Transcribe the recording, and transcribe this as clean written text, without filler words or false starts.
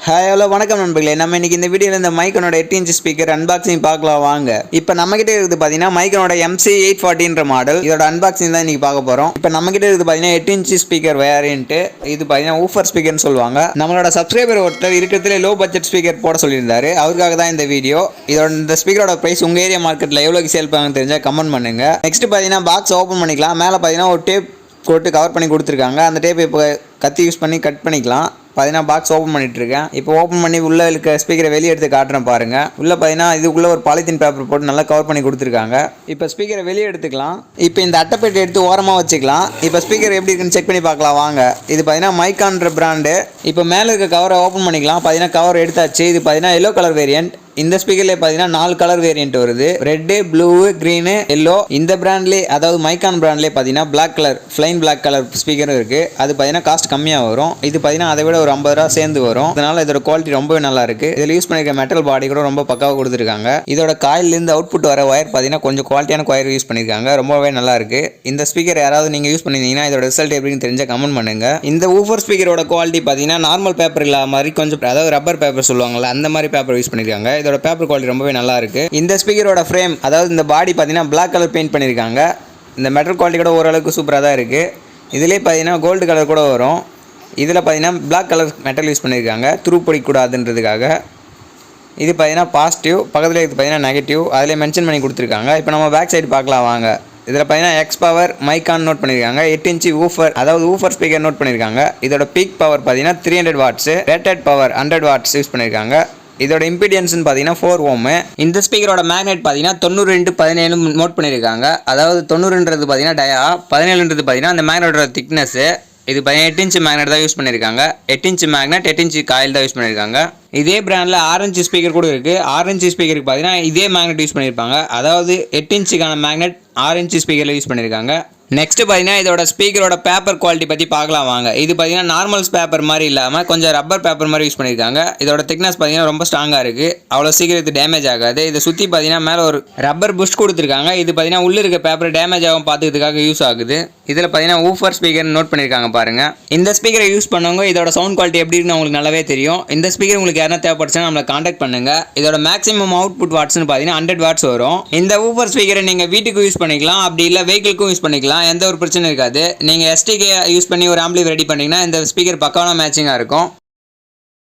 Hi hello வணக்கம் நண்பர்களே. நம்ம இன்னைக்கு இந்த வீடியோவில் இந்த மைக்கனோட 8 இன்ச் ஸ்பீக்கர் அன்பாக்சிங் பார்க்கலாம் வாங்க. இப்போ நம்மகிட்ட இருக்குது பார்த்தீங்கன்னா மைக்கனோட MC840ன்ற மாடல். இதோட அன்பாக்சிங் தான் இன்னைக்கு பார்க்க போகிறோம். இப்போ நம்மகிட்ட இருக்குது பார்த்தீங்கன்னா 8 இன்ச் ஸ்பீக்கர் வேரியன்ட். இது பார்த்தீங்கன்னா ஊஃபர் ஸ்பீக்கர்னு சொல்லுவாங்க. நம்மளோட சப்ஸ்கிரைபர் ஒருத்தர் இருக்கிறதுல லோ பட்ஜெட் ஸ்பீக்கர் போட சொல்லியிருந்தாரு. அவருக்காக தான் இந்த வீடியோ. இதோட இந்த ஸ்பீக்கரோட பிரைஸ் உங்கள் ஏரியா மார்க்கெட்டில் எவ்வளோக்கு சேல் பண்ணுங்க தெரிஞ்சால் கமெண்ட் பண்ணுங்க. நெக்ஸ்ட் பார்த்தீங்கன்னா பாக்ஸ் ஓப்பன் பண்ணிக்கலாம். மேலே பார்த்தீங்கன்னா ஒரு டேப் போட்டு கவர் பண்ணி கொடுத்துருக்காங்க. அந்த டேப் இப்போ கத்தி யூஸ் பண்ணி கட் பண்ணிக்கலாம். பார்த்தீங்கன்னா பாக்ஸ் ஓப்பன் பண்ணிட்டு இருக்கேன். இப்போ ஓப்பன் பண்ணி உள்ளே இருக்க ஸ்பீக்கரை வெளியே எடுத்து காட்டுறேன் பாருங்க. உள்ளே பார்த்தீங்கன்னா இதுக்குள்ளே ஒரு பாலித்தீன் பேப்பர் போட்டு நல்லா கவர் பண்ணி கொடுத்துருக்காங்க. இப்போ ஸ்பீக்கரை வெளியே எடுத்துக்கலாம். இப்போ இந்த அட்டைப்பேட்டை எடுத்து ஓரமாக வச்சுக்கலாம். இப்போ ஸ்பீக்கர் எப்படி இருக்குன்னு செக் பண்ணி பார்க்கலாம் வாங்க. இது பார்த்தீங்கன்னா மைக்கான்ற பிராண்டு. இப்போ மேலே இருக்க கவரை ஓப்பன் பண்ணிக்கலாம். பார்த்தீங்கன்னா கவர் எடுத்தாச்சு. இது பார்த்தீங்கன்னா எல்லோ கலர் வேரியன்ட். இந்த ஸ்பீக்கர்லேயே பார்த்தீங்கன்னா 4 கலர் வேரியன்ட் வருது. Red, blue, green, yellow. இந்த பிராண்ட்லேயே அதாவது மைக்கான் பிராண்ட்லேயே பார்த்தீங்கன்னா black colour plain black colour ஸ்பீக்கரும் இருக்குது. அது பார்த்தீங்கன்னா காஸ்ட் கம்மியாக வரும். இது பார்த்தீங்கன்னா அதை விட ஒரு 50 ரூபா சேர்ந்து வரும். அதனால இதோட குவாலிட்டி ரொம்பவே நல்லா இருக்குது. இதில் யூஸ் பண்ணியிருக்க மெட்டல் பாடி கூட ரொம்ப பக்காவாக கொடுத்துருக்காங்க. இதோட காயிலிருந்து அவுட்புட் வர ஒயர் பார்த்தீங்கன்னா கொஞ்சம் குவாலிட்டியான ஒயர் யூஸ் பண்ணியிருக்காங்க. ரொம்பவே நல்லா இருக்குது. இந்த ஸ்பீக்கர் யாராவது நீங்கள் யூஸ் பண்ணியிருந்தீங்கன்னா இதோட ரிசல்ட் எப்படின்னு தெரிஞ்சால் கமெண்ட் பண்ணுங்க. இந்த ஊஃபர் ஸ்பீக்கரோட குவாலிட்டி பார்த்தீங்கன்னா நார்மல் பேப்பர் இல்லாத மாதிரி கொஞ்சம் அதாவது ரப்பர் பேப்பர் சொல்லுவாங்கல்ல அந்த மாதிரி பேப்பர் யூஸ் பண்ணியிருக்காங்க. இதோட பேப்பர் குவாலிட்டி ரொம்பவே நல்லா இருக்கு. இந்த ஸ்பீக்கரோட ஃப்ரேம் அதாவது இந்த பாடி பார்த்தீங்கன்னா பிளாக் கலர் பெயிண்ட் பண்ணியிருக்காங்க. இந்த மெட்டல் குவாலிட்டி கூட ஓரளவுக்கு சூப்பராக தான் இருக்குது. இதிலே பார்த்தீங்கன்னா கோல்டு கலர் கூட வரும். இதில் பார்த்தீங்கன்னா பிளாக் கலர் மெட்டல் யூஸ் பண்ணியிருக்காங்க த்ரூ பிடிக்கூடாதுன்றதுக்காக. இது பார்த்தீங்கன்னா பாசிட்டிவ், பக்கத்தில் இது பார்த்தீங்கன்னா நெகட்டிவ். அதிலே மென்ஷன் பண்ணி கொடுத்துருக்காங்க. இப்போ நம்ம பேக் சைடு பார்க்கலாம் வாங்க. இதில் பார்த்தீங்கன்னா எக்ஸ் பவர் மைக்கான் நோட் பண்ணியிருக்காங்க. 8 இன்ச் ஊஃபர் அதாவது ஊஃபர் ஸ்பீக்கர் நோட் பண்ணியிருக்காங்க. இதோட பீக் பவர் பார்த்தீங்கன்னா 300 watts, rated power 100 watts use பண்ணியிருக்காங்க. இதோட இம்பிடியன்ஸ்னு பார்த்தீங்கன்னா 4 ஓம். இந்த ஸ்பீக்கரோட மேக்னெட் பார்த்தீங்கன்னா 90x17 நோட் பண்ணியிருக்காங்க. அதாவது 90ன்றது பார்த்தீங்கன்னா டயா, 17ன்றது பார்த்தீங்கன்னா அந்த மேக்னெட்டோட திக்னஸ். இது 8 இன்ச் மேக்னெட் தான் யூஸ் பண்ணியிருக்காங்க. 8 இன்ச் மேக்னெட், 8 இன்ச் காயில் தான் யூஸ் பண்ணியிருக்காங்க. இதே பிராண்டில் ஆரஞ்சு ஸ்பீக்கர் கூட இருக்குது. ஆரஞ்சு ஸ்பீக்கருக்கு பார்த்தீங்கன்னா இதே மேக்னெட் யூஸ் பண்ணியிருப்பாங்க. அதாவது 8 இன்ச்சுக்கான மேக்னெட் ஆரஞ்சு ஸ்பீக்கரில் யூஸ் பண்ணியிருக்காங்க. நெக்ஸ்ட் பார்த்தீங்கன்னா இதோட ஸ்பீக்கரோட பேப்பர் குவாலிட்டி பற்றி பார்க்கலாம் வாங்க. இது பார்த்தீங்கன்னா நார்மல்ஸ் பேப்பர் மாதிரி இல்லாமல் கொஞ்சம் ரப்பர் பேப்பர் மாதிரி யூஸ் பண்ணியிருக்காங்க. இதோட திக்னஸ் பார்த்தீங்கன்னா ரொம்ப ஸ்ட்ராங்காக இருக்குது. அவ்வளோ சீக்கிரம் இது டேமேஜ் ஆகாது. இதை சுற்றி பார்த்தீங்கன்னா மேலே ஒரு ரப்பர் புஷ் கொடுத்துருக்காங்க. இது பார்த்தீங்கன்னா உள்ளே இருக்க பேப்பர் டேமேஜ் ஆகும் பார்த்துக்கிறதுக்காக யூஸ் ஆகுது. இதில் பார்த்தீங்கன்னா ஊஃபர் ஸ்பீக்கர் நோட் பண்ணியிருக்காங்க பாருங்கள். இந்த ஸ்பீக்கரை யூஸ் பண்ணவங்க இதோட சவுண்ட் குவாலிட்டி எப்படி இருக்குன்னு உங்களுக்கு நல்லாவே தெரியும். இந்த ஸ்பீக்கர் உங்களுக்கு யாரா தேவைப்படுச்சுன்னா நம்மளை காண்டாக்ட் பண்ணுங்க. இதோட மேக்ஸிமம் அவுட்புட் வாட்ஸ்னு பார்த்தீங்கன்னா 100 வாட்ஸ் வரும். இந்த ஊஃபர் ஸ்பீக்கரை நீங்கள் வீட்டுக்கு யூஸ் பண்ணிக்கலாம், அப்படி இல்லை வெஹிக்கிளுக்கும் யூஸ் பண்ணிக்கலாம். எந்த ஒரு பிரச்சனை இருக்காது. நீங்கள் STK யூஸ் பண்ணி ஒரு ஆம்பிளிஃபையர் ரெடி பண்ணீங்கன்னா இந்த ஸ்பீக்கர் பக்காவான மேட்சிங்காக இருக்கும்.